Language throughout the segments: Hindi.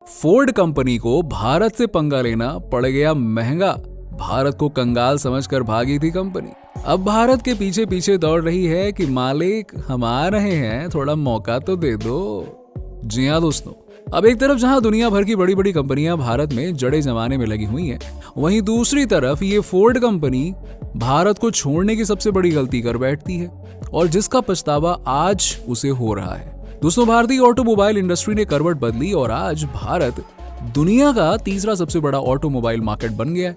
फोर्ड कंपनी को भारत से पंगा लेना पड़ गया महंगा। भारत को कंगाल समझकर भागी थी कंपनी। अब भारत के पीछे पीछे दौड़ रही है कि मालिक हम आ रहे हैं, थोड़ा मौका तो दे दो। जी हाँ दोस्तों, अब एक तरफ जहां दुनिया भर की बड़ी बड़ी कंपनियां भारत में जड़े जमाने में लगी हुई हैं, वहीं दूसरी तरफ ये फोर्ड कंपनी भारत को छोड़ने की सबसे बड़ी गलती कर बैठती है और जिसका पछतावा आज उसे हो रहा है। दोस्तों, भारतीय ऑटोमोबाइल इंडस्ट्री ने करवट बदली और आज भारत दुनिया का तीसरा सबसे बड़ा ऑटोमोबाइल मार्केट बन गया है।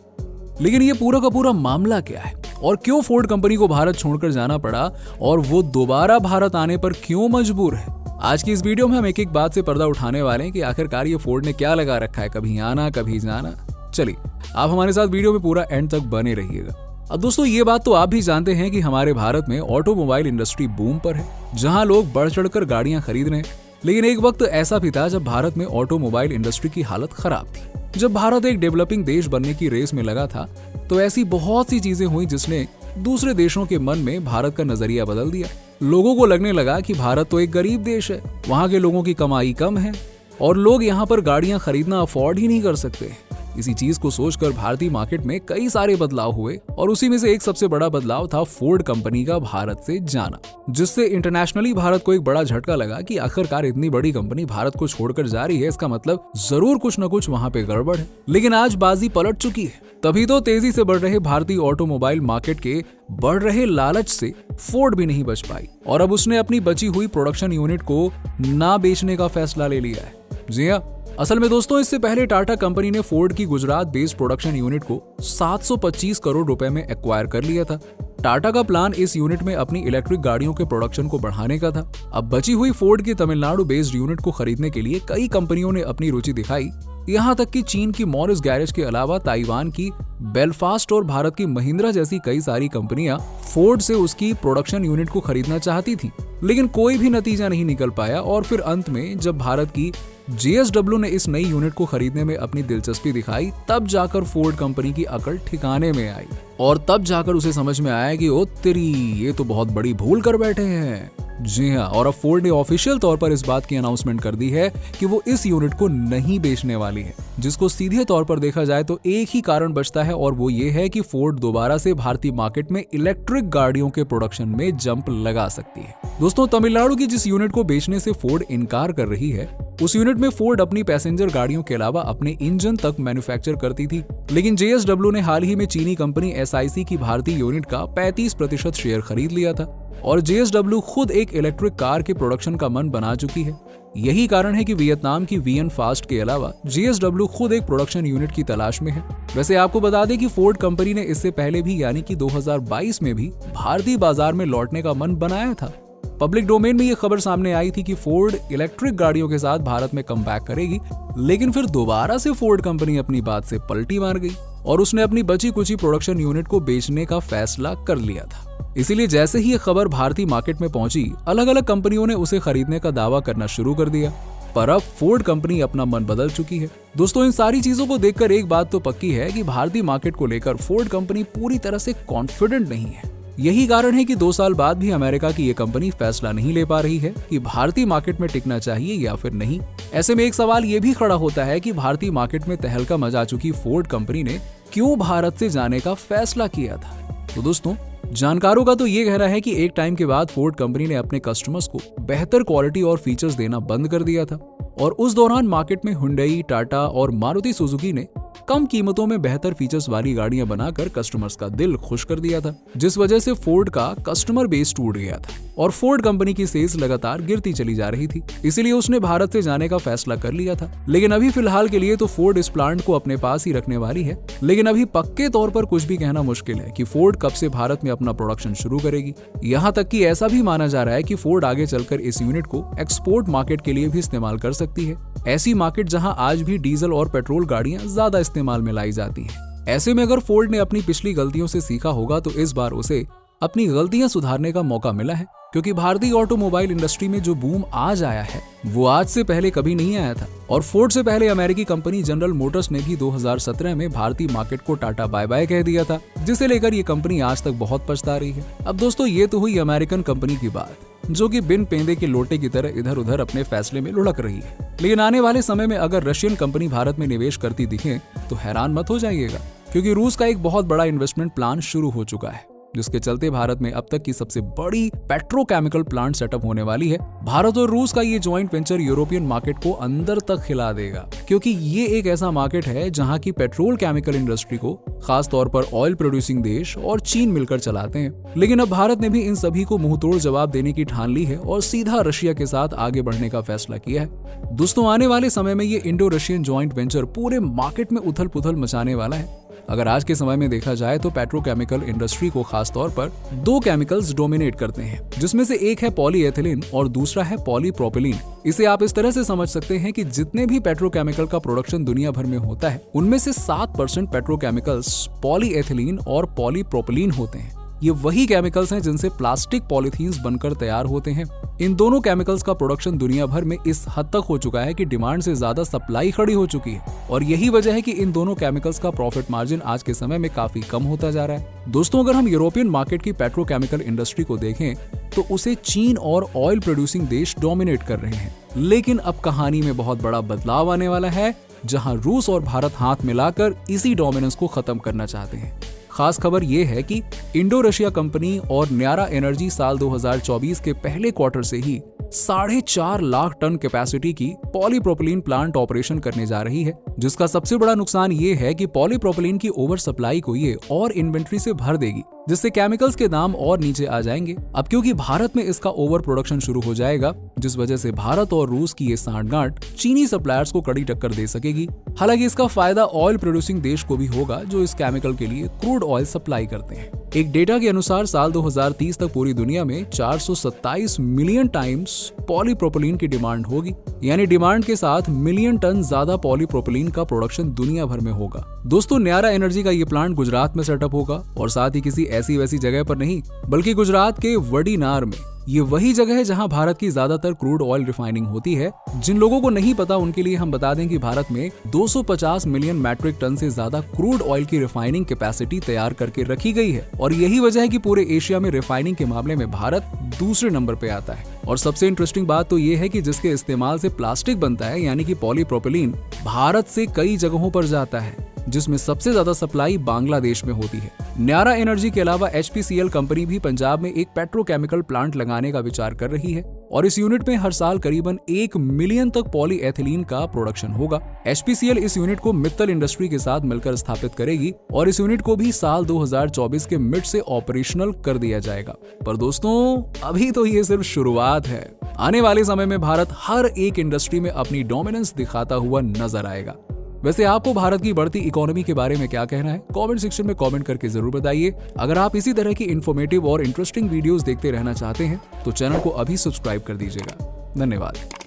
लेकिन ये पूरा का पूरा मामला क्या है और क्यों फोर्ड कंपनी को भारत छोड़कर जाना पड़ा और वो दोबारा भारत आने पर क्यों मजबूर है, आज की इस वीडियो में हम एक एक बात से पर्दा उठाने वाले हैं कि आखिरकार ये फोर्ड ने क्या लगा रखा है, कभी आना कभी जाना। चलिए आप हमारे साथ वीडियो में पूरा एंड तक बने रहिएगा। अब दोस्तों, ये बात तो आप भी जानते हैं कि हमारे भारत में ऑटोमोबाइल इंडस्ट्री बूम पर है, जहां लोग बढ़ चढ़कर गाड़ियां खरीद रहे हैं। लेकिन एक वक्त ऐसा भी था जब भारत में ऑटोमोबाइल इंडस्ट्री की हालत खराब थी। जब भारत एक डेवलपिंग देश बनने की रेस में लगा था तो ऐसी बहुत सी चीजें हुई जिसने दूसरे देशों के मन में भारत का नजरिया बदल दिया। लोगों को लगने लगा कि भारत तो एक गरीब देश है, वहां के लोगों की कमाई कम है और लोग यहाँ पर गाड़ियां खरीदना अफोर्ड ही नहीं कर सकते। इसी चीज को सोचकर भारतीय मार्केट में कई सारे बदलाव हुए और उसी में से एक सबसे बड़ा बदलाव था फोर्ड कंपनी का भारत से जाना, जिससे इंटरनेशनली भारत को एक बड़ा झटका लगा कि आखिरकार इतनी बड़ी कंपनी भारत को छोड़कर जा रही है, इसका मतलब जरूर कुछ न कुछ वहां पे गड़बड़ है। लेकिन आज बाजी पलट चुकी है। तभी तो तेजी से बढ़ रहे भारतीय ऑटोमोबाइल मार्केट के बढ़ रहे लालच से फोर्ड भी नहीं बच पाई और अब उसने अपनी बची हुई प्रोडक्शन यूनिट को ना बेचने का फैसला ले लिया है। जी हाँ, असल में दोस्तों, इससे पहले टाटा कंपनी ने फोर्ड की गुजरात बेस्ड प्रोडक्शन यूनिट को 725 करोड़ रुपए में एक्वायर कर लिया था। टाटा का प्लान इस यूनिट में अपनी इलेक्ट्रिक गाड़ियों के प्रोडक्शन को बढ़ाने का था। अब बची हुई फोर्ड की तमिलनाडु बेस्ड यूनिट को खरीदने के लिए कई कंपनियों ने अपनी रुचि दिखाई। यहाँ तक कि चीन की मॉरिस गैरेज के अलावा ताइवान की बेलफास्ट और भारत की महिंद्रा जैसी कई सारी कंपनियां फोर्ड से उसकी प्रोडक्शन यूनिट को खरीदना चाहती थी, लेकिन कोई भी नतीजा नहीं निकल पाया। और फिर अंत में जब भारत की JSW ने इस नई यूनिट को खरीदने में अपनी दिलचस्पी दिखाई, तब जाकर फोर्ड कंपनी की अकल ठिकाने में आई और तब जाकर उसे समझ में आया कि ओ तेरी, ये तो बहुत बड़ी भूल कर बैठे हैं। जी हाँ, और अब फोर्ड ने ऑफिशियल तौर पर इस बात की अनाउंसमेंट कर दी है कि वो इस यूनिट को नहीं बेचने वाली है, जिसको सीधे तौर पर देखा जाए तो एक ही कारण बचता है और वो ये है कि फोर्ड दोबारा से भारतीय मार्केट में इलेक्ट्रिक गाड़ियों के प्रोडक्शन में जंप लगा सकती है। दोस्तों, तमिलनाडु की जिस यूनिट को बेचने से फोर्ड इनकार कर रही है, उस यूनिट में फोर्ड अपनी पैसेंजर गाड़ियों के अलावा अपने इंजन तक मैन्युफैक्चर करती थी। लेकिन JSW ने हाल ही में चीनी कंपनी SIC की भारतीय यूनिट का 35% शेयर खरीद लिया था और JSW खुद एक इलेक्ट्रिक कार के प्रोडक्शन का मन बना चुकी है। यही कारण है कि वियतनाम की VN फास्ट के अलावा JSW खुद एक प्रोडक्शन यूनिट की तलाश में है। वैसे आपको बता दें कि फोर्ड कंपनी ने इससे पहले भी यानी कि 2022 में भी भारतीय बाजार में लौटने का मन बनाया था। पब्लिक डोमेन में ये खबर सामने आई थी कि फोर्ड इलेक्ट्रिक गाड़ियों के साथ भारत में कमबैक करेगी, लेकिन फिर दोबारा से फोर्ड कंपनी अपनी बात से पलटी मार गई और उसने अपनी बची कुची प्रोडक्शन यूनिट को बेचने का फैसला कर लिया था। इसीलिए जैसे ही ये खबर भारतीय मार्केट में पहुंची, अलग अलग कंपनियों ने उसे खरीदने का दावा करना शुरू कर दिया। पर अब फोर्ड कंपनी अपना मन बदल चुकी है। दोस्तों, इन सारी चीजों को देखकर एक बात तो पक्की है कि भारतीय मार्केट को लेकर फोर्ड कंपनी पूरी तरह से कॉन्फिडेंट नहीं है। यही कारण है कि 2 साल बाद भी अमेरिका की ये कंपनी फैसला नहीं ले पा रही है कि भारतीय मार्केट में टिकना चाहिए या फिर नहीं। ऐसे में एक सवाल ये भी खड़ा होता है कि भारतीय मार्केट में तहलका मचा चुकी फोर्ड कंपनी ने क्यों भारत से जाने का फैसला किया था। तो दोस्तों, जानकारों का तो ये कहना है कि एक टाइम के बाद फोर्ड कंपनी ने अपने कस्टमर्स को बेहतर क्वालिटी और फीचर्स देना बंद कर दिया था और उस दौरान मार्केट में हुंडई, टाटा और मारुति सुजुकी ने कम कीमतों में बेहतर फीचर्स वाली गाड़ियां बनाकर कस्टमर्स का दिल खुश कर दिया था, जिस वजह से फोर्ड का कस्टमर बेस टूट गया था और फोर्ड कंपनी की सेल्स लगातार गिरती चली जा रही थी। इसीलिए उसने भारत से जाने का फैसला कर लिया था। लेकिन अभी फिलहाल के लिए तो फोर्ड इस प्लांट को अपने पास ही रखने वाली है। लेकिन अभी पक्के तौर पर कुछ भी कहना मुश्किल है कि फोर्ड कब से भारत में अपना प्रोडक्शन शुरू करेगी। यहाँ तक कि ऐसा भी माना जा रहा है कि फोर्ड आगे चलकर इस यूनिट को एक्सपोर्ट मार्केट के लिए भी इस्तेमाल कर सकती है। ऐसी मार्केट जहां आज भी डीजल और पेट्रोल गाड़ियां ज्यादा इस्तेमाल में लाई जाती हैं। ऐसे में अगर फोर्ड ने अपनी पिछली गलतियों से सीखा होगा तो इस बार उसे अपनी गलतियां सुधारने का मौका मिला है क्योंकि भारतीय ऑटोमोबाइल इंडस्ट्री में जो बूम आज आया है वो आज से पहले कभी नहीं आया था। और फोर्ड से पहले अमेरिकी कंपनी जनरल मोटर्स ने भी 2017 में भारतीय मार्केट को टाटा बाय बाय कह दिया था, जिसे लेकर ये कंपनी आज तक बहुत पछता रही है। अब दोस्तों ये तो हुई अमेरिकन कंपनी की बात, जो कि बिन पेंदे के लोटे की तरह इधर उधर अपने फैसले में लुढ़क रही है। लेकिन आने वाले समय में अगर रशियन कंपनी भारत में निवेश करती दिखे तो हैरान मत हो जाइएगा, क्योंकि रूस का एक बहुत बड़ा इन्वेस्टमेंट प्लान शुरू हो चुका है, जिसके चलते भारत में अब तक की सबसे बड़ी पेट्रोकेमिकल प्लांट सेटअप होने वाली है। भारत और रूस का ये जॉइंट वेंचर यूरोपियन मार्केट को अंदर तक खिला देगा, क्योंकि ये एक ऐसा मार्केट है जहां की पेट्रोल केमिकल इंडस्ट्री को खास तौर पर ऑयल प्रोड्यूसिंग देश और चीन मिलकर चलाते हैं। लेकिन अब भारत ने भी इन सभी को मुंहतोड़ जवाब देने की ठान ली है और सीधा रशिया के साथ आगे बढ़ने का फैसला किया है। दोस्तों आने वाले समय में ये इंडो रशियन जॉइंट वेंचर पूरे मार्केट में उथल पुथल मचाने वाला है। अगर आज के समय में देखा जाए तो पेट्रोकेमिकल इंडस्ट्री को खास तौर पर दो केमिकल्स डोमिनेट करते हैं, जिसमें से एक है पॉलीएथिलीन और दूसरा है पॉलीप्रोपिलीन। इसे आप इस तरह से समझ सकते हैं कि जितने भी पेट्रोकेमिकल का प्रोडक्शन दुनिया भर में होता है उनमें से 7% पेट्रोकेमिकल्स पॉलीएथिलीन और पॉलीप्रोपिलीन होते हैं। ये वही केमिकल्स हैं जिनसे प्लास्टिक पॉलीथीन्स बनकर तैयार होते हैं। इन दोनों केमिकल्स का प्रोडक्शन दुनिया भर में इस हद तक हो चुका है कि डिमांड से ज्यादा सप्लाई खड़ी हो चुकी है, और यही वजह है कि इन दोनों केमिकल्स का प्रॉफिट मार्जिन आज के समय में काफी कम होता जा रहा है। दोस्तों अगर हम यूरोपियन मार्केट की पेट्रोकेमिकल इंडस्ट्री को देखें तो उसे चीन और ऑयल प्रोड्यूसिंग देश डोमिनेट कर रहे हैं। लेकिन अब कहानी में बहुत बड़ा बदलाव आने वाला है, जहां रूस और भारत हाथ मिलाकर इसी डोमिनेंस को खत्म करना चाहते हैं। खास खबर ये है कि इंडो रशिया कंपनी और न्यारा एनर्जी साल 2024 के पहले क्वार्टर से ही 4.5 लाख टन कैपेसिटी की पॉलीप्रोपिलीन प्लांट ऑपरेशन करने जा रही है, जिसका सबसे बड़ा नुकसान ये है कि पॉलीप्रोपिलीन की ओवर सप्लाई को ये और इन्वेंट्री से भर देगी, जिससे केमिकल्स के दाम और नीचे आ जाएंगे। अब क्योंकि भारत में इसका ओवर प्रोडक्शन शुरू हो जाएगा, जिस वजह से भारत और रूस की ये सांठगांठ चीनी सप्लायर्स को कड़ी टक्कर दे सकेगी। हालांकि इसका फायदा ऑयल प्रोड्यूसिंग देश को भी होगा जो इस केमिकल के लिए क्रूड ऑयल सप्लाई करते हैं। एक डेटा के अनुसार साल 2030 तक पूरी दुनिया में 427 मिलियन टाइम्स पॉलीप्रोपिलीन की डिमांड होगी, यानी डिमांड के साथ मिलियन टन ज्यादा पॉलीप्रोपिलीन का प्रोडक्शन दुनिया भर में होगा। दोस्तों न्यारा एनर्जी का ये प्लांट गुजरात में सेटअप होगा, और साथ ही किसी ऐसी वैसी जगह पर नहीं बल्कि गुजरात के वडीनार में। ये वही जगह है जहां भारत की ज्यादातर क्रूड ऑयल रिफाइनिंग होती है। जिन लोगों को नहीं पता उनके लिए हम बता दें कि भारत में 250 मिलियन मैट्रिक टन से ज्यादा क्रूड ऑयल की रिफाइनिंग कैपेसिटी तैयार करके रखी गई है, और यही वजह है कि पूरे एशिया में रिफाइनिंग के मामले में भारत दूसरे नंबर पे आता है। और सबसे इंटरेस्टिंग बात तो ये है कि जिसके इस्तेमाल से प्लास्टिक बनता है, यानी कि पॉलीप्रोपिलीन, भारत से कई जगहों पर जाता है, जिसमें सबसे ज्यादा सप्लाई बांग्लादेश में होती है। न्यारा एनर्जी के अलावा HPCL कंपनी भी पंजाब में एक पेट्रोकेमिकल प्लांट लगाने का विचार कर रही है, और इस यूनिट में हर साल करीबन 1 मिलियन तक पॉलीएथिलीन का प्रोडक्शन होगा। HPCL इस यूनिट को मित्तल इंडस्ट्री के साथ मिलकर स्थापित करेगी, और इस यूनिट को भी साल 2024 के मिड से ऑपरेशनल कर दिया जाएगा। पर दोस्तों अभी तो ये सिर्फ शुरुआत है। आने वाले समय में भारत हर एक इंडस्ट्री में अपनी डोमिनेंस दिखाता हुआ नजर आएगा। वैसे आपको भारत की बढ़ती इकोनॉमी के बारे में क्या कहना है, कमेंट सेक्शन में कमेंट करके जरूर बताइए। अगर आप इसी तरह की इन्फॉर्मेटिव और इंटरेस्टिंग वीडियोस देखते रहना चाहते हैं तो चैनल को अभी सब्सक्राइब कर दीजिएगा। धन्यवाद।